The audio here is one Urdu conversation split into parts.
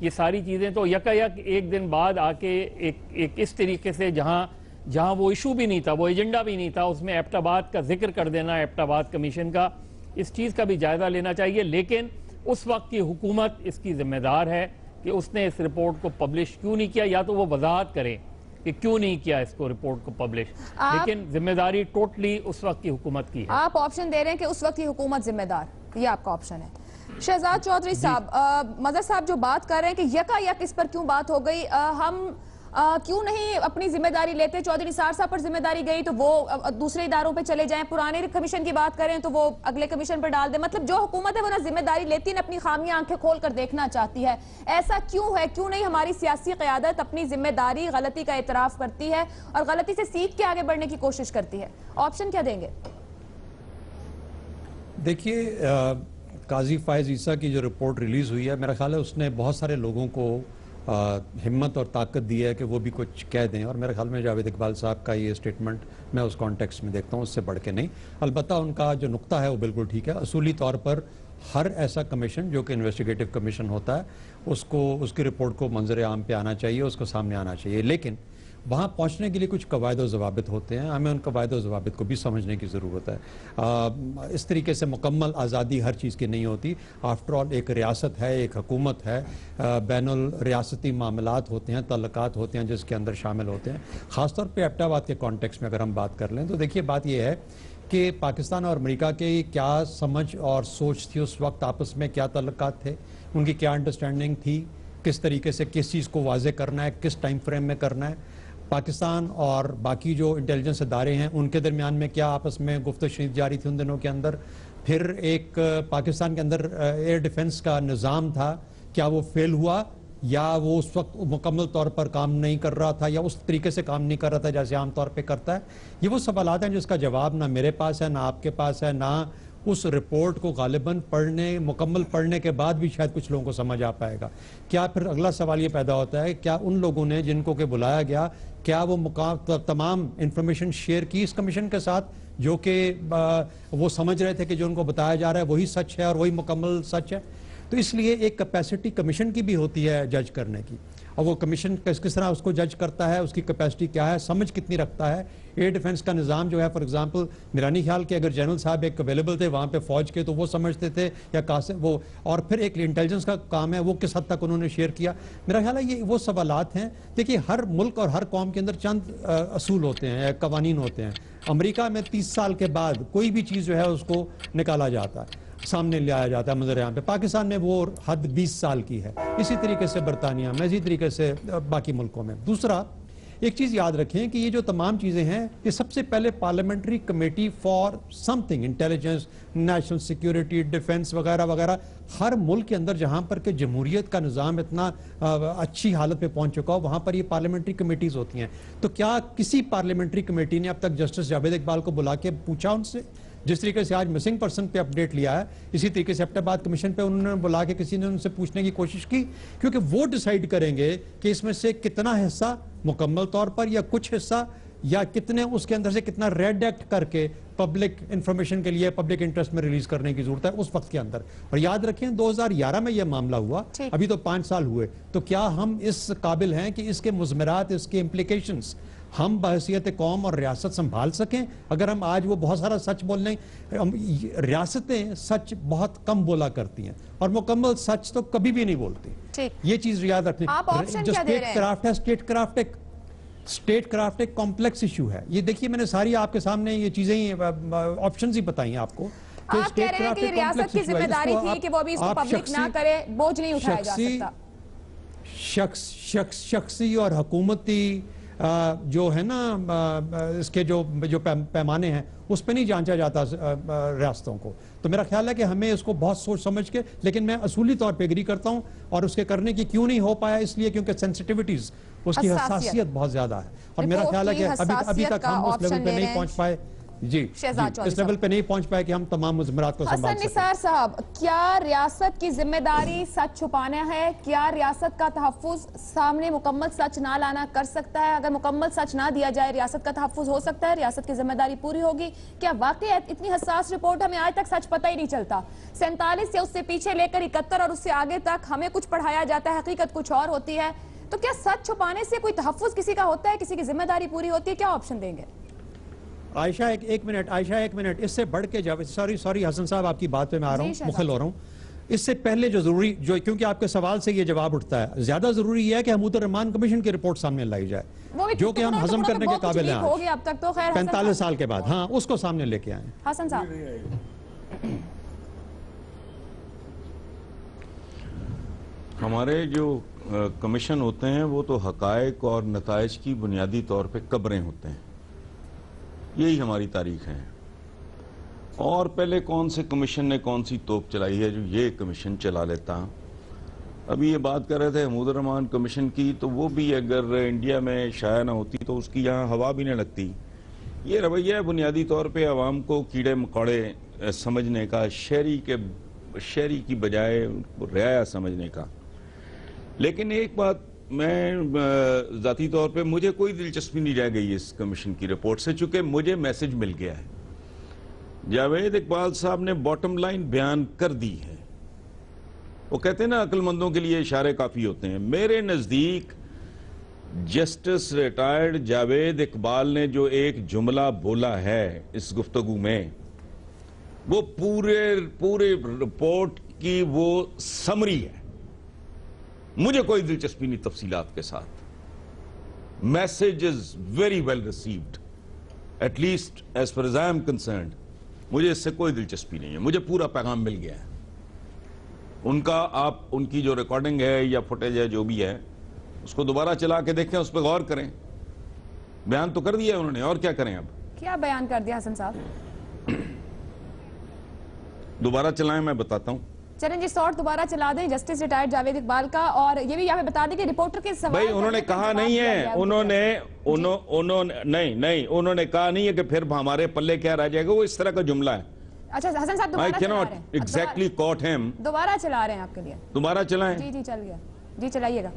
یہ ساری چیزیں تو یک ایک دن بعد آ کے ایک اس طریقے سے جہاں وہ ایشو بھی نہیں تھا، وہ ایجنڈا بھی نہیں تھا، اس میں ایبٹ آباد کا ذکر کر دینا، ایبٹ آباد کمیشن کا، اس چیز کا بھی جائزہ لینا چاہیے. لیکن اس وقت کی حکومت اس کی ذمہ دار ہے کہ اس نے اس رپورٹ کو پبلش کیوں نہیں کیا، یا تو وہ وضاحت کرے کہ کیوں نہیں کیا اس کو رپورٹ کو پبلش. لیکن ذمہ داری ٹوٹلی اس وقت کی حکومت کی ہے. آپ آپشن دے رہے ہیں کہ اس وقت کی حکومت ذمہ دار، یہ آپ کا آپشن ہے. شہزاد چودھری صاحب، مظہر صاحب جو بات کر رہے ہیں کہ یکا یک اس پر کیوں بات ہو گئی، ہم کیوں نہیں اپنی ذمہ داری لیتے؟ چودھری نثار صاحب پر ذمہ داری گئی تو وہ دوسرے اداروں پہ چلے جائیں، پرانے کمیشن کی بات کریں تو وہ اگلے کمیشن پر ڈال دیں. مطلب جو حکومت ہے وہ نہ ذمہ داری لیتی نہ اپنی خامیاں آنکھیں کھول کر دیکھنا چاہتی ہے. ایسا کیوں ہے؟ کیوں نہیں ہماری سیاسی قیادت اپنی ذمہ داری، غلطی کا اعتراف کرتی ہے اور غلطی سے سیکھ کے آگے بڑھنے کی کوشش کرتی ہے؟ آپشن کیا دیں گے؟ دیکھیے، قاضی فائز عیسیٰ کی جو رپورٹ ریلیز ہوئی ہے، میرا خیال ہے اس نے بہت سارے لوگوں کو ہمت اور طاقت دی ہے کہ وہ بھی کچھ کہہ دیں، اور میرے خیال میں جاوید اقبال صاحب کا یہ سٹیٹمنٹ میں اس کانٹیکسٹ میں دیکھتا ہوں، اس سے بڑھ کے نہیں. البتہ ان کا جو نقطہ ہے وہ بالکل ٹھیک ہے. اصولی طور پر ہر ایسا کمیشن جو کہ انویسٹیگیٹو کمیشن ہوتا ہے اس کی رپورٹ کو منظر عام پہ آنا چاہیے، اس کو سامنے آنا چاہیے. لیکن وہاں پہنچنے کے لیے کچھ قواعد و ضوابط ہوتے ہیں، ہمیں ان قواعد و ضوابط کو بھی سمجھنے کی ضرورت ہے. اس طریقے سے مکمل آزادی ہر چیز کی نہیں ہوتی. آفٹر آل ایک ریاست ہے، ایک حکومت ہے، بین الریاستی معاملات ہوتے ہیں، تعلقات ہوتے ہیں جس کے اندر شامل ہوتے ہیں. خاص طور پہ ایبٹ آباد کے کانٹیکس میں اگر ہم بات کر لیں تو دیکھیے بات یہ ہے کہ پاکستان اور امریکہ کی کیا سمجھ اور سوچ تھی اس وقت، آپس میں کیا تعلقات تھے، ان کی کیا انڈرسٹینڈنگ تھی، کس طریقے سے کس چیز کو واضح کرنا ہے، کس ٹائم فریم میں کرنا ہے. پاکستان اور باقی جو انٹیلیجنس ادارے ہیں ان کے درمیان میں کیا آپس میں گفت و شنید جاری تھی ان دنوں کے اندر. پھر ایک پاکستان کے اندر ایئر ڈیفنس کا نظام تھا، کیا وہ فیل ہوا یا وہ اس وقت مکمل طور پر کام نہیں کر رہا تھا، یا اس طریقے سے کام نہیں کر رہا تھا جیسے عام طور پہ کرتا ہے. یہ وہ سوالات ہیں جس کا جواب نہ میرے پاس ہے، نہ آپ کے پاس ہے، نہ اس رپورٹ کو غالباً مکمل پڑھنے کے بعد بھی شاید کچھ لوگوں کو سمجھ آ پائے گا. کیا پھر اگلا سوال یہ پیدا ہوتا ہے، کیا ان لوگوں نے جن کو کہ بلایا گیا، کیا وہ تمام انفارمیشن شیئر کی اس کمیشن کے ساتھ جو کہ وہ سمجھ رہے تھے کہ جو ان کو بتایا جا رہا ہے وہی سچ ہے اور وہی مکمل سچ ہے؟ تو اس لیے ایک کیپیسٹی کمیشن کی بھی ہوتی ہے جج کرنے کی، اور وہ کمیشن کس طرح اس کو جج کرتا ہے، اس کی کیپیسٹی کیا ہے، سمجھ کتنی رکھتا ہے. ایئر ڈیفنس کا نظام جو ہے فار ایگزامپل، میرا نہیں خیال کہ اگر جنرل صاحب ایک اویلیبل تھے وہاں پہ فوج کے تو وہ سمجھتے تھے یا وہ، اور پھر ایک انٹیلیجنس کا کام ہے وہ کس حد تک انہوں نے شیئر کیا. میرا خیال ہے یہ وہ سوالات ہیں. دیکھیے ہر ملک اور ہر قوم کے اندر چند اصول ہوتے ہیں، قوانین ہوتے ہیں. امریکہ میں 30 سال کے بعد کوئی بھی چیز جو ہے اس کو نکالا جاتا ہے، سامنے لے آیا جاتا ہے منظر عام پہ. پاکستان میں وہ حد 20 سال کی ہے، اسی طریقے سے برطانیہ میں، اسی طریقے سے باقی ملکوں میں. دوسرا ایک چیز یاد رکھیں کہ یہ جو تمام چیزیں ہیں یہ سب سے پہلے parliamentary committee for some thing, intelligence, national security, defence وغیرہ وغیرہ، ہر ملک کے اندر جہاں پر کہ جمہوریت کا نظام اتنا اچھی حالت پہ پہنچ چکا ہو وہاں پر یہ پارلیمنٹری کمیٹیز ہوتی ہیں. تو کیا کسی پارلیمنٹری کمیٹی نے اب تک جسٹس جاوید اقبال کو بلا کے پوچھا ان سے؟ جس طریقے سے آج مسنگ پرسن پہ اپڈیٹ لیا ہے، اسی طریقے سے ایبٹ آباد کمیشن پہ انہوں نے بلا کے کسی نے ان سے پوچھنے کی کوشش کی؟ کیونکہ وہ ڈیسائیڈ کریں گے کہ اس میں سے کتنا حصہ مکمل طور پر یا کچھ حصہ یا کتنے اس کے اندر سے کتنا ریڈ ایکٹ کر کے پبلک انفارمیشن کے لیے پبلک انٹرسٹ میں ریلیز کرنے کی ضرورت ہے اس وقت کے اندر. اور یاد رکھیں 2011 میں یہ معاملہ ہوا، ابھی تو 5 سال ہوئے. تو کیا ہم اس قابل ہیں کہ اس کے مضمرات، اس کے امپلیکیشنز ہم بحیثیت قوم اور ریاست سنبھال سکیں؟ اگر ہم آج وہ بہت سارا سچ بول لیں، ریاستیں سچ بہت کم بولا کرتی ہیں اور مکمل سچ تو کبھی بھی نہیں بولتی. یہ چیز یاد رکھیں. جو اسٹیٹ کرافٹ ہے، اسٹیٹ کرافٹ ایک کمپلیکس ایشو ہے. یہ دیکھیے میں نے ساری آپ کے سامنے یہ چیزیں آپشنز ہی بتائی ہیں آپ کو. آپ کہہ رہے ہیں کہ ریاست کی ذمہ داری تھی کہ وہ ابھی اس کو پبلک نہ کرے، بوجھ نہیں اٹھایا جا سکتا. شخصی اور حکومتی جو ہے نا اس کے جو پیمانے ہیں اس پہ نہیں جانچا جاتا ریاستوں کو. تو میرا خیال ہے کہ ہمیں اس کو بہت سوچ سمجھ کے، لیکن میں اصولی طور پہ ایگری کرتا ہوں اور اس کے کرنے کی کیوں نہیں ہو پایا، اس لیے کیونکہ سینسٹیوٹیز، اس کی حساسیت بہت زیادہ ہے. اور میرا خیال ہے کہ ابھی تک ہم اس لیول پہ نہیں پہنچ پائے جی شہزاد چودھری اس لیول پہ نہیں پہنچ پائے کہ ہم تمام مضمرات کو سنبھال حسن سکیں. نثار صاحب، کیا ریاست کی ذمہ داری سچ چھپانا ہے؟ کیا ریاست کا تحفظ سامنے مکمل سچ نہ لانا کر سکتا ہے؟ اگر مکمل سچ نہ دیا جائے ریاست کا تحفظ ہو سکتا ہے، ریاست کی ذمہ داری پوری ہوگی؟ کیا واقعی اتنی حساس رپورٹ ہمیں آج تک سچ پتہ ہی نہیں چلتا؟ 47 سے اس سے پیچھے لے کر 71 اور اس سے آگے تک ہمیں کچھ پڑھایا جاتا ہے، حقیقت کچھ اور ہوتی ہے. تو کیا سچ چھپانے سے کوئی تحفظ کسی کا ہوتا ہے؟ کسی کی ذمہ داری پوری ہوتی ہے؟ کیا آپشن دیں گے؟ عائشہ ایک منٹ اس سے بڑھ کے جاوید سوری حسن صاحب آپ کی بات پہ میں آ رہا ہوں، مخل ہو رہا ہوں. اس سے پہلے جو کیونکہ آپ کے سوال سے یہ جواب اٹھتا ہے، زیادہ ضروری یہ ہے کہ حمود الرحمان کمیشن کی رپورٹ سامنے لائی جائے جو کہ ہم ہضم کرنے کے قابل ہیں اب تک تو خیر 45 سال کے بعد. ہاں اس کو سامنے لے کے آئیں. حسن صاحب، ہمارے جو کمیشن ہوتے ہیں وہ تو حقائق اور نتائج کی بنیادی طور پہ قبریں ہوتے ہیں. یہی ہماری تاریخ ہے. اور پہلے کون سے کمیشن نے کون سی توپ چلائی ہے جو یہ کمیشن چلا لیتا. ابھی یہ بات کر رہے تھے حمود الرحمان کمیشن کی، تو وہ بھی اگر انڈیا میں شائع نہ ہوتی تو اس کی یہاں ہوا بھی نہ لگتی. یہ رویہ ہے بنیادی طور پہ عوام کو کیڑے مکوڑے سمجھنے کا، شہری کی بجائے رعایا سمجھنے کا. لیکن ایک بات میں ذاتی طور پہ مجھے کوئی دلچسپی نہیں رہ گئی اس کمیشن کی رپورٹ سے، چونکہ مجھے میسج مل گیا ہے. جاوید اقبال صاحب نے باٹم لائن بیان کر دی ہے. وہ کہتے ہیں نا عقل مندوں کے لیے اشارے کافی ہوتے ہیں. میرے نزدیک جسٹس ریٹائرڈ جاوید اقبال نے جو ایک جملہ بولا ہے اس گفتگو میں، وہ پورے رپورٹ کی وہ سمری ہے. مجھے کوئی دلچسپی نہیں تفصیلات کے ساتھ. Message is very well received, at least as far as I am concerned. مجھے اس سے کوئی دلچسپی نہیں ہے. مجھے پورا پیغام مل گیا ہے. ان کی جو ریکارڈنگ ہے یا فوٹیج ہے جو بھی ہے، اس کو دوبارہ چلا کے دیکھیں، اس پہ غور کریں. بیان تو کر دیا ہے انہوں نے، اور کیا کریں اب؟ کیا بیان کر دیا حسن صاحب؟ دوبارہ چلائیں، میں بتاتا ہوں. چلیں جی، سورٹ دوبارہ چلا دیں جسٹس ریٹائرڈ جاوید اقبال کا. اور یہ بھی یہاں پہ بتا دیں کہ رپورٹر کے سوال بھائی انہوں نے کہا نہیں ہے، انہوں نے کہا نہیں ہے کہ پھر ہمارے پلے کیا رہ جائے گا. وہ اس طرح کا جملہ ہے. اچھا حسن صاحب I cannot exactly quote him. دوبارہ چلا رہے ہیں آپ کے لیے. دوبارہ چلائیں. جی چل گیا. جی چلائیے گا.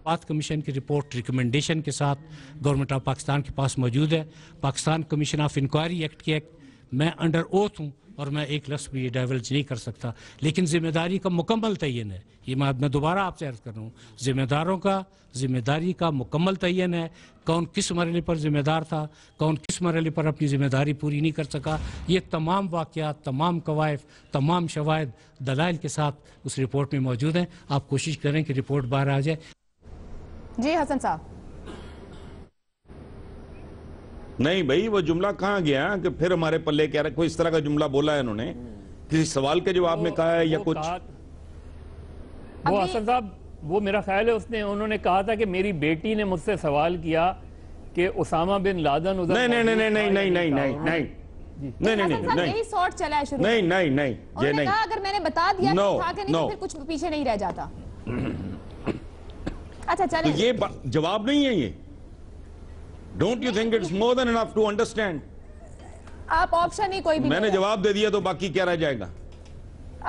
بات کمیشن کی رپورٹ ریکمنڈیشن کے ساتھ گورنمنٹ آف پاکستان کے پاس موجود ہے. Pakistan commission of inquiry act کے میں انڈر اوتھ ہوں اور میں ایک لفظ بھی ڈائیولج نہیں کر سکتا. لیکن ذمہ داری کا مکمل تعین ہے. یہ میں دوبارہ آپ سے عرض کر رہا ہوں، ذمہ داری کا مکمل تعین ہے. کون کس مرحلے پر ذمہ دار تھا، کون کس مرحلے پر اپنی ذمہ داری پوری نہیں کر سکا، یہ تمام واقعات، تمام قوائف، تمام شواہد دلائل کے ساتھ اس رپورٹ میں موجود ہیں. آپ کوشش کریں کہ رپورٹ باہر آ جائے. جی حسن صاحب. نہیں بھائی، وہ جملہ کہاں گیا کہ پھر ہمارے پلے کیا رہا؟ کوئی اس طرح کا جملہ بولا ہے انہوں نے؟ کسی سوال کے جواب میں کہا ہے یا کچھ؟ وہ حسن صاحب، وہ میرا خیال ہے انہوں نے کہا تھا کہ میری بیٹی نے مجھ سے سوال کیا کہ اسامہ بن لادن ادھر. یہی سورٹ چلا ہے شروع. نہیں، یہ نہیں. اگر میں نے بتا دیا تھا کہ نہیں، پھر کچھ پیچھے نہیں رہ جاتا. اچھا چلیں. یہ جواب نہیں ہے یہ. Don't you think it's more than enough to understand? آپ آپشن ہی کوئی بھی. میں نے جواب دے دیا تو باقی کیا رہ جائے گا؟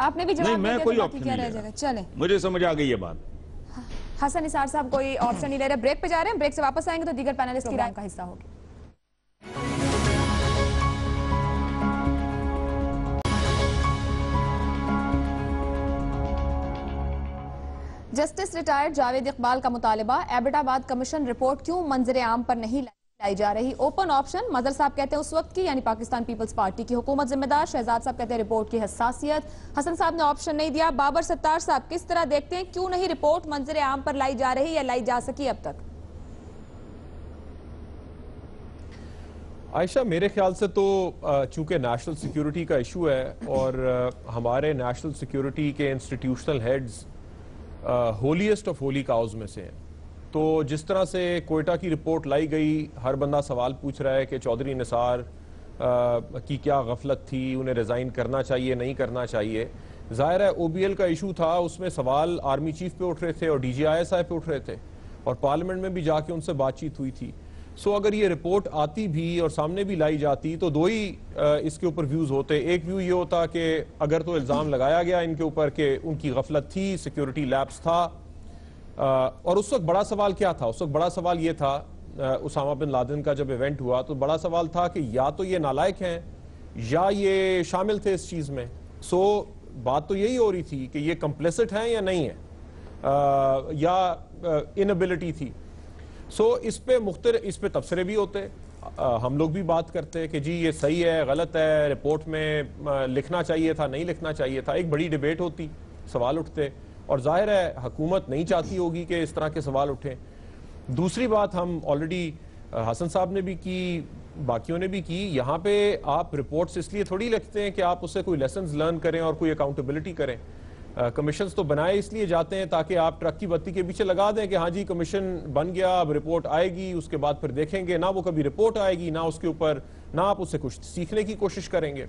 آپ نے بھی جواب دے دیا تو باقی کیا رہ جائے گا. چلیں، مجھے سمجھ آ گئی یہ بات. حسن نثار صاحب کوئی آپشن نہیں لے رہے. بریک پہ جا رہے ہیں. بریک سے واپس آئیں گے تو دیگر پینلسٹ کی رائے کا حصہ ہوگی. جسٹس ریٹائرڈ جاوید اقبال کا مطالبہ، ایبٹ آباد کمیشن رپورٹ کیوں منظر عام پر نہیں لائی جا رہی؟ Open option. مظہر صاحب کہتے ہیں اس وقت کی یعنی پاکستان پیپلز پارٹی کی حکومت ذمہ دار. شہزاد صاحب کہتے ہیں رپورٹ کی حساسیت. حسن صاحب نے آپشن نہیں دیا. بابر ستار صاحب کس طرح دیکھتے ہیں، کیوں نہیں رپورٹ منظر عام پر لائی جا رہی یا لائی جا سکی اب تک؟ عائشہ، میرے خیال سے تو چونکہ نیشنل سیکیورٹی کا ایشو ہے اور ہمارے نیشنل سیکیورٹی کے institutional heads holiest of holy cows میں سے ہیں، تو جس طرح سے کوئٹہ کی رپورٹ لائی گئی، ہر بندہ سوال پوچھ رہا ہے کہ چودھری نثار کی کیا غفلت تھی، انہیں ریزائن کرنا چاہیے نہیں کرنا چاہیے. ظاہر ہے او بی ایل کا ایشو تھا، اس میں سوال آرمی چیف پہ اٹھ رہے تھے اور D G I S I پہ اٹھ رہے تھے اور پارلیمنٹ میں بھی جا کے ان سے بات چیت ہوئی تھی. سو اگر یہ رپورٹ آتی بھی اور سامنے بھی لائی جاتی تو دو ہی اس کے اوپر ویوز ہوتے. ایک ویو یہ ہوتا کہ اگر تو الزام لگایا گیا ان کے اوپر کہ ان کی غفلت تھی, سیکیورٹی لیپس تھا, اور اس وقت بڑا سوال کیا تھا؟ اس وقت بڑا سوال یہ تھا, اسامہ بن لادن کا جب ایونٹ ہوا تو بڑا سوال تھا کہ یا تو یہ نالائق ہیں یا یہ شامل تھے اس چیز میں. سو بات تو یہی ہو رہی تھی کہ یہ کمپلیسٹ ہیں یا نہیں ہیں, یا انیبلٹی تھی. سو اس پہ تبصرے بھی ہوتے, ہم لوگ بھی بات کرتے کہ جی یہ صحیح ہے, غلط ہے, رپورٹ میں لکھنا چاہیے تھا, نہیں لکھنا چاہیے تھا. ایک بڑی ڈیبیٹ ہوتی, سوال اٹھتے, اور ظاہر ہے حکومت نہیں چاہتی ہوگی کہ اس طرح کے سوال اٹھیں. دوسری بات ہم آلریڈی حسن صاحب نے بھی کی, باقیوں نے بھی کی, یہاں پہ آپ رپورٹس اس لیے تھوڑی لکھتے ہیں کہ آپ اس سے کوئی لیسنز لرن کریں اور کوئی اکاؤنٹیبلٹی کریں. کمیشنز تو بنائے اس لیے جاتے ہیں تاکہ آپ ٹرک کی بتی کے پیچھے لگا دیں کہ ہاں جی کمیشن بن گیا, اب رپورٹ آئے گی, اس کے بعد پھر دیکھیں گے. نہ وہ کبھی رپورٹ آئے گی, نہ اس کے اوپر, نہ آپ اس سے کچھ سیکھنے کی کوشش کریں گے.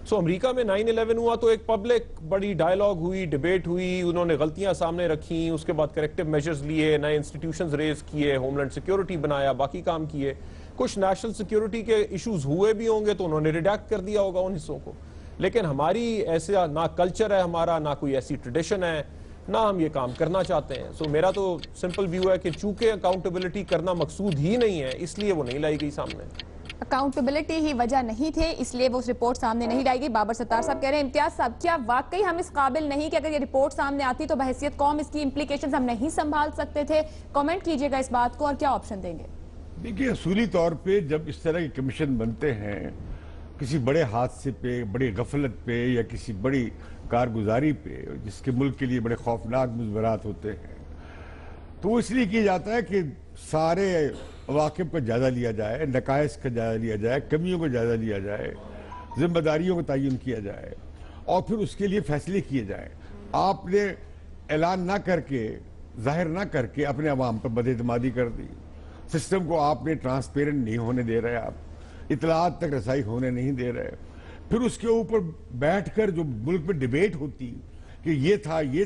سو امریکہ میں 9/11 ہوا تو ایک پبلک بڑی ڈائیلاگ ہوئی, ڈیبیٹ ہوئی, انہوں نے غلطیاں سامنے رکھیں, اس کے بعد کریکٹیو میجرز لیے, نئے انسٹیٹیوشنز ریز کیے, ہوم لینڈ سیکیورٹی بنایا, باقی کام کیے. کچھ نیشنل سیکیورٹی کے ایشوز ہوئے بھی ہوں گے تو انہوں نے ریڈیکٹ کر دیا ہوگا ان حصوں کو. لیکن ہماری ایسا نہ کلچر ہے ہمارا, نہ کوئی ایسی ٹریڈیشن ہے, نہ ہم یہ کام کرنا چاہتے ہیں. سو میرا تو سمپل ویو ہے کہ چونکہ اکاؤنٹیبلٹی کرنا مقصود ہی نہیں ہے, اس لیے وہ نہیں لائی گئی سامنے. اکاؤنٹیبلٹی ہی وجہ نہیں تھے, اس لیے وہ اس رپورٹ سامنے نہیں لائی گئی. بابر ستار صاحب کہہ رہے ہیں امتیاز صاحب کیا واقعی ہم اس قابل نہیں کہ اگر یہ رپورٹ سامنے آتی تو بحیثیت قوم اس کی امپلیکیشنز ہم نہیں سنبھال سکتے تھے؟ کامنٹ کیجئے گا اس بات کو, اور کیا آپشن دیں گے؟ دیکھیے اصولی طور پہ جب اس طرح کے کمیشن بنتے ہیں کسی بڑے حادثے پہ, بڑی غفلت پہ, یا کسی بڑی کارگزاری پہ جس کے ملک کے لیے بڑے خوفناک مضمرات ہوتے ہیں, تو وہ اس لیے کیا جاتا ہے کہ سارے واقعے کا جائزہ لیا جائے, نقائص کا جائزہ لیا جائے, کمیوں کا جائزہ لیا جائے, ذمہ داریوں کا تعین کیا جائے, اور پھر اس کے لیے فیصلے کیے جائیں. آپ نے اعلان نہ کر کے, ظاہر نہ کر کے اپنے عوام پر بد اعتمادی کر دی. سسٹم کو آپ نے ٹرانسپیرنٹ نہیں ہونے دے رہے, آپ اطلاعات تک رسائی ہونے نہیں دے رہے. پھر اس کے اوپر بیٹھ کر جو ملک میں ڈیبیٹ ہوتی کہ یہ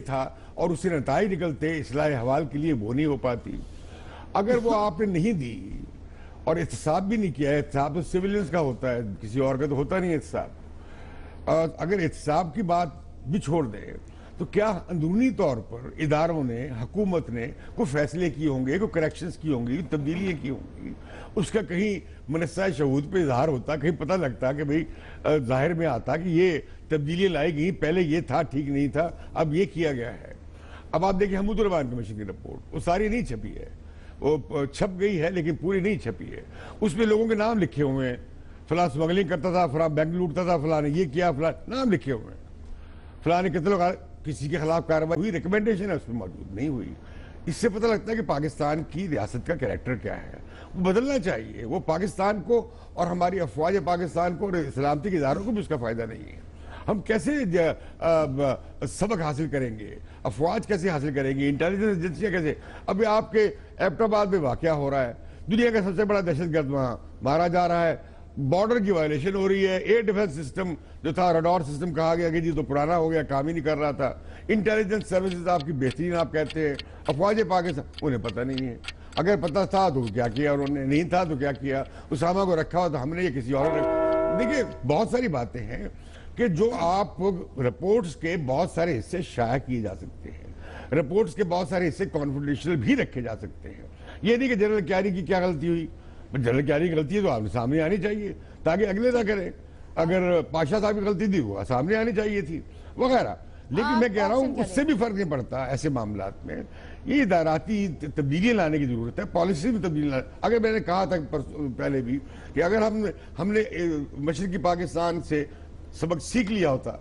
تھا, اور اس سے نتائج نکلتے اصلاح احوال کے لیے, وہ نہیں ہو پاتی. اگر وہ آپ نے نہیں دی اور احتساب بھی نہیں کیا, احتساب تو سیولینز کا ہوتا ہے, کسی اور کا تو ہوتا نہیں احتساب. اگر احتساب کی بات بھی چھوڑ دیں تو کیا اندرونی طور پر اداروں نے, حکومت نے کوئی فیصلے کیے ہوں گے, کوئی کریکشنز کی ہوں گی, تبدیلیاں کی ہوں گی, اس کا کہیں منصہ شہود پہ اظہار ہوتا, کہیں پتہ لگتا کہ بھئی ظاہر میں آتا کہ یہ تبدیلیاں لائی گئی, پہلے یہ تھا ٹھیک نہیں تھا, اب یہ کیا گیا ہے. اب آپ دیکھیں حمود الرحمان کمیشن کی رپورٹ, وہ ساری نہیں چھپی ہے, وہ چھپ گئی ہے لیکن پوری نہیں چھپی ہے. اس میں لوگوں کے نام لکھے ہوئے ہیں, فلاں سمگلنگ کرتا تھا, فلاں بینک لوٹتا تھا, فلاں نے یہ کیا, فلاں نام لکھے ہوئے ہیں, فلاں نے قتل کسی کے خلاف کارروائی ہوئی, ریکمنڈیشن ہے اس میں موجود نہیں ہوئی. اس سے پتہ لگتا ہے کہ پاکستان کی ریاست کا کریکٹر کیا ہے, وہ بدلنا چاہیے. وہ پاکستان کو اور ہماری افواج پاکستان کو اور سلامتی کے اداروں کو بھی اس کا فائدہ نہیں ہے. ہم کیسے سبق حاصل کریں گے, افواج کیسے حاصل کریں گے, انٹیلیجنس ایجنسیاں کیسے. ابھی آپ کے ایبٹ آباد میں واقعہ ہو رہا ہے, دنیا کا سب سے بڑا دہشت گرد وہاں مارا جا رہا ہے, بارڈر کی وائلیشن ہو رہی ہے, ایئر ڈیفنس سسٹم جو تھا ریڈار سسٹم کہا گیا کہ جی تو پرانا ہو گیا, کام ہی نہیں کر رہا تھا. انٹیلیجنس سروسز آپ کی بہترین آپ کہتے ہیں, افواج پاکستان انہیں پتہ نہیں ہے. اگر پتہ تھا تو کیا کیا انہوں نے, نہیں تھا تو کیا کیا. اسامہ کو رکھا ہوا تو ہم نے یا کسی اور نے. دیکھیے بہت ساری باتیں ہیں کہ جو آپ رپورٹس کے بہت سارے حصے شائع کیے جا سکتے ہیں, رپورٹس کے بہت سارے حصے کانفیڈینشیل بھی رکھے جا سکتے ہیں. یہ نہیں کہ جنرل کیانی کی کیا غلطی ہوئی, جنرل کیانی کی غلطی ہے تو آپ نے سامنے آنی چاہیے تاکہ اگلے نہ کریں. اگر پاشا صاحب کی غلطی تھی وہ سامنے آنی چاہیے تھی وغیرہ. لیکن میں کہہ رہا ہوں اس سے بھی فرق نہیں پڑتا ایسے معاملات میں. یہ اداراتی تبدیلیاں لانے کی ضرورت ہے, پالیسی میں تبدیلی لانے. اگر میں نے کہا تھا پہلے بھی کہ اگر ہم نے مشرقی پاکستان سے سبق سیکھ لیا ہوتا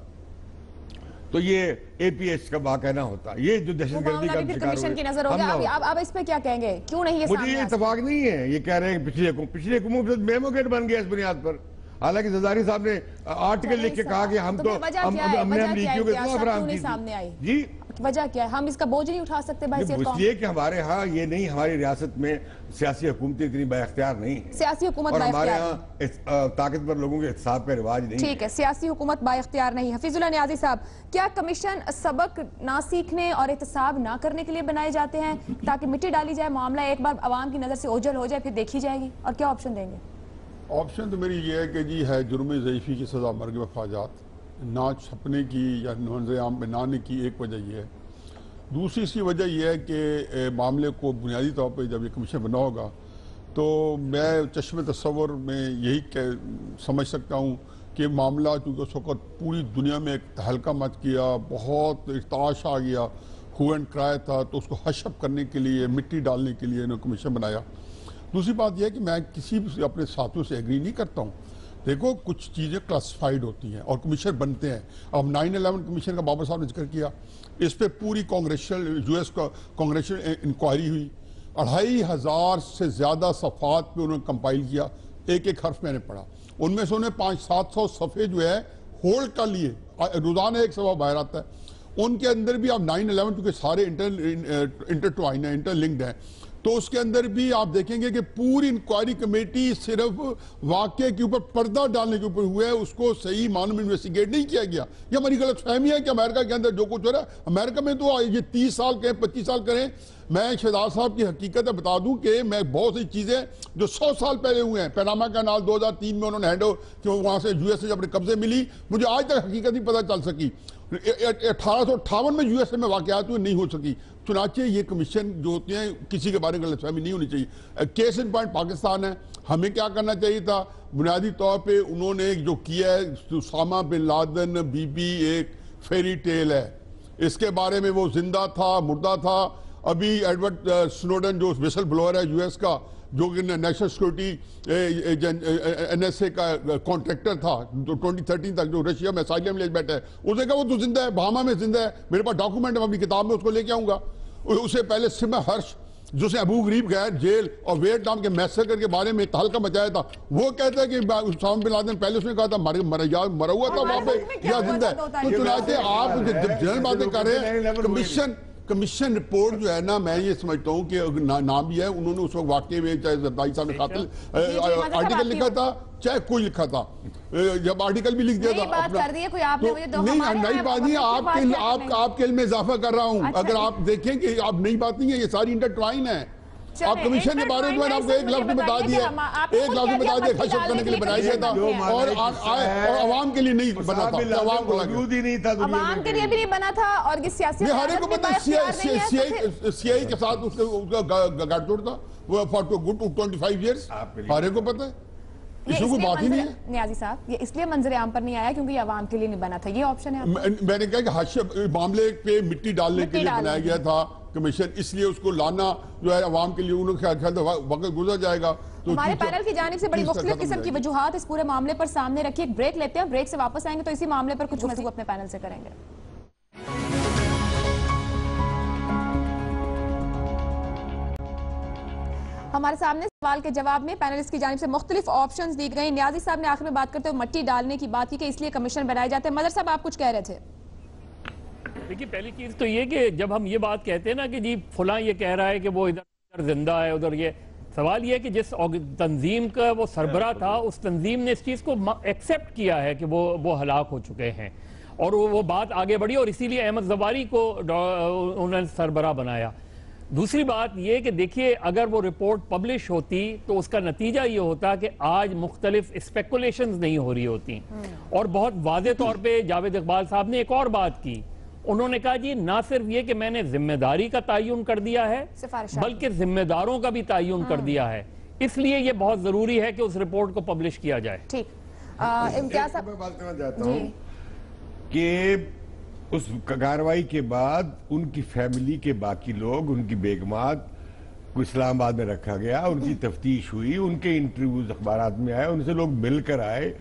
تو یہ اے پی ایچ کا واقعہ نہ ہوتا. یہ جو دہشت گردی کا شکار ہوئے, اب اس پہ کیا کہیں گے, کیوں نہیں یہ مجھے یہ اتفاق نہیں ہے. یہ کہہ رہے ہیں پچھلے حکومت میمو گیٹ بن گیا اس بنیاد پر. حالانکہ زرداری صاحب نے آرٹیکل لکھ کے کہا کہ ہم تو ہم نے امریکیوں کے اطلاع فراہم کی. جی وجہ کیا ہے؟ ہم اس کا بوجھ نہیں اٹھا سکتے بحیثیت قوم؟ اس لیے کہ ہمارے ہاں یہ نہیں، ہماری ریاست میں سیاسی حکومتیں اتنی با اختیار نہیں ہیں، سیاسی حکومت اور با ہمارے اختیار ہاں طاقتور لوگوں کے احتساب کا رواج نہیں ٹھیک ہے، سیاسی حکومت با اختیار نہیں۔ حفیظ اللہ نیازی صاحب، کیا کمیشن سبق نہ سیکھنے اور احتساب نہ کرنے کے لیے بنائے جاتے ہیں تاکہ مٹی ڈالی جائے، معاملہ ایک بار عوام کی نظر سے اوجھل ہو جائے پھر دیکھی جائے گی؟ اور کیا آپشن دیں گے؟ آپشن تو میری یہ ہے کہ جی ہے جرم ضعیفی کی سزا مرگ مفاجات نہ چھپنے کی یا منظر عام میں نہ آنے کی ایک وجہ یہ ہے۔ دوسری اس کی وجہ یہ ہے کہ معاملے کو بنیادی طور پہ جب یہ کمیشن بنا ہوگا تو میں چشم تصور میں یہی سمجھ سکتا ہوں کہ معاملہ چونکہ اس وقت پوری دنیا میں ایک تہلکہ مچ گیا، بہت ارتعاش آ گیا، ہو اینڈ کرائے تھا، تو اس کو حشب کرنے کے لیے، مٹی ڈالنے کے لیے انہوں نے کمیشن بنایا۔ دوسری بات یہ ہے کہ میں کسی بھی اپنے ساتھیوں سے ایگری نہیں کرتا ہوں۔ دیکھو کچھ چیزیں کلاسیفائیڈ ہوتی ہیں اور کمیشن بنتے ہیں۔ اب 9/11 کمیشن کا بابر صاحب نے ذکر کیا، اس پہ پوری US کانگریشنل انکوائری ہوئی، 2500 سے زیادہ صفحات پہ انہوں نے کمپائل کیا، ایک ایک حرف میں نے پڑھا، ان میں سے انہیں 500-700 صفحے جو ہے ہولڈ کر لیے، روزانہ ایک صفحہ باہر آتا ہے۔ ان کے اندر بھی اب 9/11 کیونکہ سارے انٹرٹوائن ہیں، انٹر لنکڈ ہیں، تو اس کے اندر بھی آپ دیکھیں گے کہ پوری انکوائری کمیٹی صرف واقعے کے اوپر پردہ ڈالنے کے اوپر ہوا ہے، اس کو صحیح معنوں میں انویسٹیگیٹ نہیں کیا گیا۔ یہ ہماری غلط فہمی ہے کہ امریکہ کے اندر جو کچھ ہو رہا ہے، امریکہ میں تو یہ 30 سال کریں 25 سال کریں۔ میں شہزاد صاحب کی حقیقت بتا دوں کہ میں بہت سی چیزیں جو 100 سال پہلے ہوئے ہیں، پیناما کینال 2003 میں انہوں نے ہینڈ اوور کہ وہاں سے US سے اپنے قبضے ملی، مجھے آج تک حقیقت نہیں پتہ چل سکی۔ 1858 میں USA میں واقعات ہوئے نہیں ہو سکی۔ چنانچہ یہ کمیشن جو ہوتے ہیں کسی کے بارے میں غلط فہمی نہیں ہونی چاہیے۔ کیس ان پوائنٹ پاکستان ہے، ہمیں کیا کرنا چاہیے تھا؟ بنیادی طور پہ انہوں نے جو کیا ہے، اسامہ بن لادن ایک فیری ٹیل ہے، اس کے بارے میں وہ زندہ تھا مردہ تھا۔ ابھی ایڈورڈ سنوڈن جو ویسل بلوئر ہے US کا، جو کہ نیشنل سیکورٹی NSA کا کانٹریکٹر تھا 2013 تک، جو رشیا میں اسائلم لے بیٹھا ہے، اس نے کہا وہ تو زندہ ہے، بہاما میں زندہ ہے، میرے پاس ڈاکومنٹ ہے، میں اپنی کتاب میں اس کو لے کے آؤں گا۔ اس سے پہلے سمہ ہرش جو سے ابو غریب غیر جیل اور ویٹنام کے میسیکر کے بارے میں تہلکہ مچایا تھا، وہ کہتا ہے کہ اسامہ بن لادن پہلے اس نے کہا تھا مرا ہوا تھا وہاں پہ یا زندہ ہے۔ تو چنانچہ آپ جب جنرل باتیں کر رہے ہیں، کمیشن رپورٹ جو ہے نا، میں یہ سمجھتا ہوں کہ نام بھی ہے، انہوں نے اس وقت واقعے میں چاہے زردائی صاحب نے قاتل آرٹیکل لکھا تھا چاہے کوئی لکھا تھا، جب آرٹیکل بھی لکھ دیا تھا نہیں نئی بات نہیں، آپ کے علم میں اضافہ کر رہا ہوں۔ اگر آپ دیکھیں کہ آپ نئی بات نہیں ہے، یہ ساری انٹرٹوائن ہے۔ آپ کمیشن کے بارے میں آپ کو ایک لفظ بتا دیا، خشب کرنے کے لیے بنایا گیا تھا اور عوام کے لیے نہیں بنا تھا، عوام کو موجود ہی نہیں تھا، عوام کے لیے بھی نہیں بنا تھا، اور یہ سیاسی ہر ایک کو پتا ہے CIA کے ساتھ اس کا گاڑ جوڑ تھا، وہ فار ٹو گڈ 25 ایئرس، ہر ایک کو پتا ہے، اس میں کوئی بات ہی نہیں ہے۔ نیازی صاحب یہ اس لیے منظر عام پر نہیں آیا کیونکہ یہ عوام کے لیے نہیں بنا تھا، یہ آپشن ہے۔ میں نے کہا کہ حشب معاملے پہ مٹی ڈالنے کے لیے بنایا گیا تھا کمیشن، اس لیے اس کو لانا جو ہے عوام کے لیے انہوں نے خیال وقت گزر جائے گا۔ ہمارے پینل کی جانب سے بڑی مختلف قسم کی وجوہات اس پورے معاملے پر سامنے رکھی، ایک بریک لیتے ہیں، بریک سے واپس آئیں گے تو اسی معاملے پر کچھ گفتگو اپنے پینل سے کریں گے۔ ہمارے سامنے سوال کے جواب میں پینلسٹ کی جانب سے مختلف آپشنز دی گئی۔ نیازی صاحب نے آخر میں بات کرتے ہوئے مٹی ڈالنے کی بات کی کہ اس لیے کمیشن بنائے جاتے ہیں۔ مدر صاحب آپ کچھ کہہ رہے تھے۔ دیکھیے پہلی چیز تو یہ کہ جب ہم یہ بات کہتے ہیں نا کہ جی فلاں یہ کہہ رہا ہے کہ وہ ادھر زندہ ہے ادھر، یہ سوال یہ ہے کہ جس تنظیم کا وہ سربراہ تھا اس تنظیم نے اس چیز کو ایکسیپٹ کیا ہے کہ وہ ہلاک ہو چکے ہیں اور وہ بات آگے بڑھی اور اسی لیے احمد زواری کو انہوں نے سربراہ بنایا۔ دوسری بات یہ کہ دیکھیے اگر وہ رپورٹ پبلش ہوتی تو اس کا نتیجہ یہ ہوتا کہ آج مختلف اسپیکولیشنز نہیں ہو رہی ہوتی، اور بہت واضح طور پہ جاوید اقبال صاحب نے ایک اور بات کی، انہوں نے کہا جی نہ صرف یہ کہ میں نے ذمہ داری کا تعین کر دیا ہے بلکہ ذمہ داروں کا بھی تعین کر دیا ہے، اس لیے یہ بہت ضروری ہے کہ اس رپورٹ کو پبلش کیا جائے۔ ٹھیک، امتیاز صاحب میں بات کرنا چاہتا ہوں کہ اس کارروائی کے بعد ان کی فیملی کے باقی لوگ، ان کی بیگمات کو اسلام آباد میں رکھا گیا، ان کی تفتیش ہوئی، ان کے انٹرویوز اخبارات میں آئے، ان سے لوگ مل کر آئے،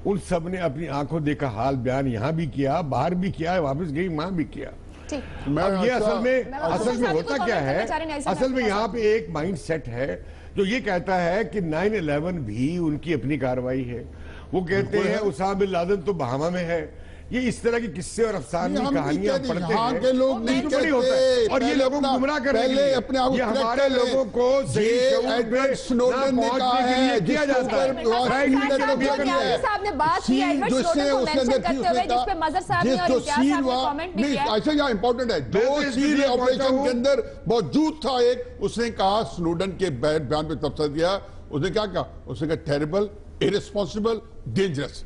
ان سب نے اپنی آنکھوں دیکھا حال بیان یہاں بھی کیا، باہر بھی کیا، واپس گئی وہاں بھی کیا۔ اب یہ اصل میں ہوتا کیا ہے، اصل میں یہاں پہ ایک مائنڈ سیٹ ہے جو یہ کہتا ہے کہ 9/11 بھی ان کی اپنی کارروائی ہے۔ وہ کہتے ہیں اسامہ بن لادن تو بہاما میں ہے، یہ اس طرح کی قصے اور افسانے کہانیاں پڑھتے یہاں کے لوگ نہیں کہتے اور یہ لوگوں کو گمراہ کرنے کے لیے اپنے آپ یہ ہمارے لوگوں کو صحیح شعور پہ سنوڈن نے کہا ہے کیا جاتا ہے نیازی صاحب نے بات کی ایڈورڈ سنوڈن کو مینشن کرتے ہوئے جس پہ مظہر صاحب نے اور امتیاز صاحب نے کامنٹ بھی کیا ہے. ایسا یہاں امپورٹنٹ ہے جو سیل آپریشن کے اندر موجود تھا ایک اس نے کہا سنوڈن کے بیان پہ تبصرہ دیا اس نے کیا کہا اس نے کہا ٹیریبل irresponsible dangerous.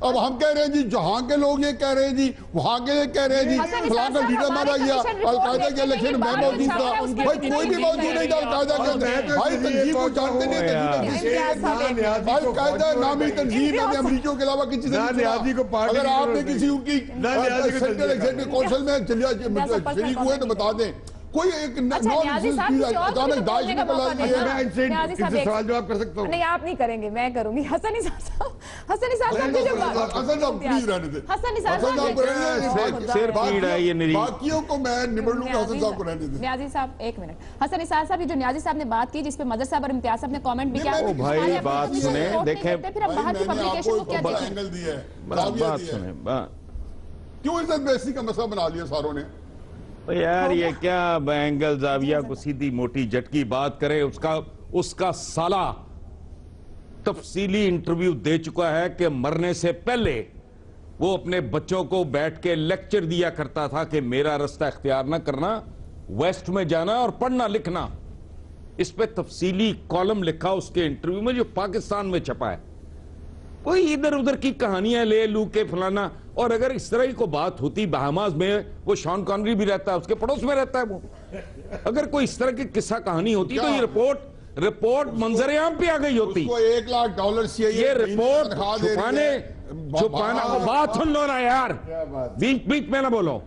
اب ہم کہہ رہے ہیں جی جہاں کے لوگ یہ کہہ رہے ہیں جی وہاں کے یہ کہہ رہے ہیں جی فلاں کا لیڈر مارا گیا القاعدہ کے الیکشن میں موجود تھا بھائی کوئی بھی موجود نہیں تھا القاعدہ کے اندر بھائی تنظیم کو جانتے نہیں القاعدہ نامی تنظیم ہے امریکیوں کے علاوہ کسی سے اگر آپ نے کسی ان کی سینٹرل ایگزیکٹو کونسل میں شریک ہوئے تو بتا دیں کوئی ایک نیازی صاحب کسی اور کو بھی بولنے کا موقع دیں. نیازی صاحب سوال جواب کر سکتا ہوں نہیں آپ نہیں کریں گے میں کروں گی. حسن نثار صاحب کی جو بات حسن صاحب پلیز رہنے دیں حسن نثار صاحب سیر پیڑ ہے یہ میری باقیوں کو میں نبڑ لوں گا حسن صاحب کو رہنے دیں. نیازی صاحب ایک منٹ حسن نثار صاحب یہ جو نیازی صاحب نے بات کی جس پہ مظہر صاحب اور امتیاز صاحب نے کامنٹ بھی کیا او بھائی بات سنیں دیکھیں پھر اب باہر کی پبلیکیشن کو کیا بڑا دیکھیں اینگل دیا ہے بات سنیں کیوں عزت بیسی کا مسئلہ بنا لیا ساروں نے یار یہ کیا اینگل زاویہ کو سیدھی موٹی جھٹکی بات کرے اس کا سالہ تفصیلی انٹرویو دے چکا ہے کہ مرنے سے پہلے وہ اپنے بچوں کو بیٹھ کے لیکچر دیا کرتا تھا کہ میرا رستہ اختیار نہ کرنا ویسٹ میں جانا اور پڑھنا لکھنا. اس پہ تفصیلی کالم لکھا اس کے انٹرویو میں جو پاکستان میں چھپا ہے. کوئی ادھر ادھر کی کہانیاں لے لو کے فلانا اور اگر اس طرح کو بات ہوتی بہاماز میں وہ شان کانری بھی رہتا ہے اس کے پڑوس میں رہتا ہے وہ اگر کوئی اس طرح کی قصہ کہانی ہوتی تو یہ رپورٹ منظر عام پہ آ گئی ہوتی. $1,00,000 یہ رپورٹ چھپانا بات سن لو نا یار بیچ میں نہ بولو.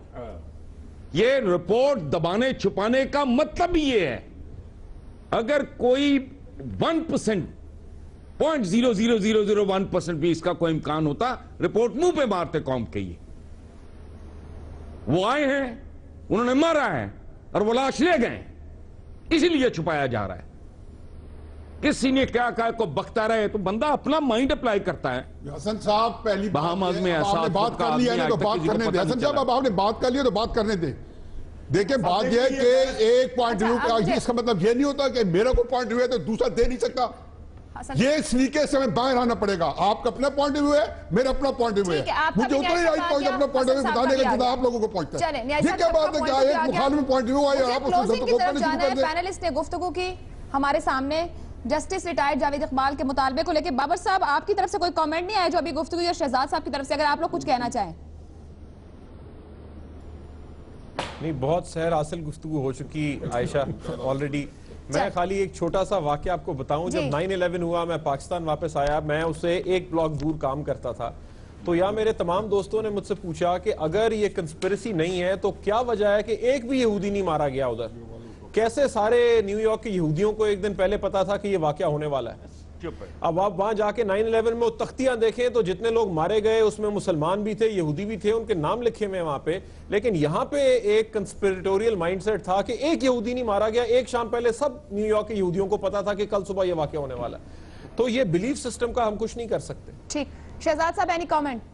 یہ رپورٹ دبانے چھپانے کا مطلب یہ ہے اگر کوئی 1% 0.0001% بھی اس کا کوئی امکان ہوتا رپورٹ منہ پہ مارتے قوم کے یہ وہ آئے ہیں انہوں نے مارا ہے اور وہ لاش لے گئے اسی لیے چھپایا جا رہا ہے. کسی نے کیا کہا کو بکتا رہے تو بندہ اپنا مائنڈ اپلائی کرتا ہے. حسن صاحب پہلی بہاماز میں بات کر لی ہے تو بات کرنے دیں. حسن صاحب اب آپ نے بات کر لی تو بات کرنے دیں. دیکھیں بات یہ ہے کہ ایک پوائنٹ ویو کا اس کا مطلب یہ نہیں ہوتا کہ میرا کوئی پوائنٹ ویو ہے تو دوسرا دے نہیں سکتا. یہ سلیقے سے ہمیں باہر آنا پڑے گا. آپ کا اپنا پوائنٹ ویو ہے میرا اپنا پوائنٹ ویو ہے مجھے اتنا ہی رائٹ پوائنٹ اپنا پوائنٹ ویو بتانے کا جتنا آپ لوگوں کو پہنچتا ہے. یہ کیا بات ہے کہ ایک مخالف پوائنٹ ویو آئے اور آپ اس کو طرف جانا ہے. پینلسٹ نے گفتگو کی ہمارے سامنے جسٹس ریٹائرڈ جاوید اقبال کے مطالبے کو لے کے. بابر صاحب آپ کی طرف سے کوئی کامنٹ نہیں آیا جو ابھی گفتگو یا شہزاد صاحب کی طرف سے اگر آپ لوگ کچھ کہنا چاہیں. نہیں بہت سحر حاصل گفتگو ہو چکی عائشہ آلریڈی. میں خالی ایک چھوٹا سا واقعہ آپ کو بتاؤں. جب 9/11 ہوا میں پاکستان واپس آیا میں اسے ایک بلاک دور کام کرتا تھا تو یہاں میرے تمام دوستوں نے مجھ سے پوچھا کہ اگر یہ کنسپریسی نہیں ہے تو کیا وجہ ہے کہ ایک بھی یہودی نہیں مارا گیا ادھر. کیسے سارے نیو یارک کے یہودیوں کو ایک دن پہلے پتا تھا کہ یہ واقعہ ہونے والا ہے. اب آپ وہاں جا کے 9/11 میں وہ تختیاں دیکھیں تو جتنے لوگ مارے گئے اس میں مسلمان بھی تھے یہودی بھی تھے ان کے نام لکھے ہوئے وہاں پہ. لیکن یہاں پہ ایک کنسپیریٹوریل مائنڈ سیٹ تھا کہ ایک یہودی نہیں مارا گیا. ایک شام پہلے سب نیو یارک کے یہودیوں کو پتا تھا کہ کل صبح یہ واقعہ ہونے والا ہے. تو یہ بلیف سسٹم کا ہم کچھ نہیں کر سکتے. ٹھیک شہزاد صاحب اینی کامنٹ.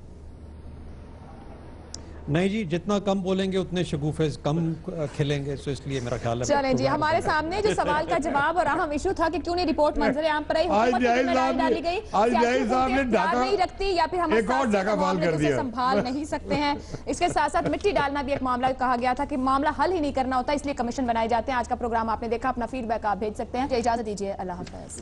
نہیں جی جتنا کم بولیں گے اتنے شگوفے کم کھلیں گے سو اس لیے میرا خیال ہے. چلیں جی ہمارے سامنے جو سوال کا جواب اور اہم ایشو تھا کہ کیوں نہیں رپورٹ منظر عام پر آئی حکومت کی ذمہ داری ڈالی گئی نہیں رکھتی یا پھر ہم معاملے سے سنبھال نہیں سکتے ہیں. اس کے ساتھ ساتھ مٹی ڈالنا بھی ایک معاملہ کہا گیا تھا کہ معاملہ حل ہی نہیں کرنا ہوتا اس لیے کمیشن بنائے جاتے ہیں. آج کا پروگرام آپ نے دیکھا اپنا فیڈ بیک آپ بھیج سکتے ہیں. اجازت دیجیے اللہ حافظ.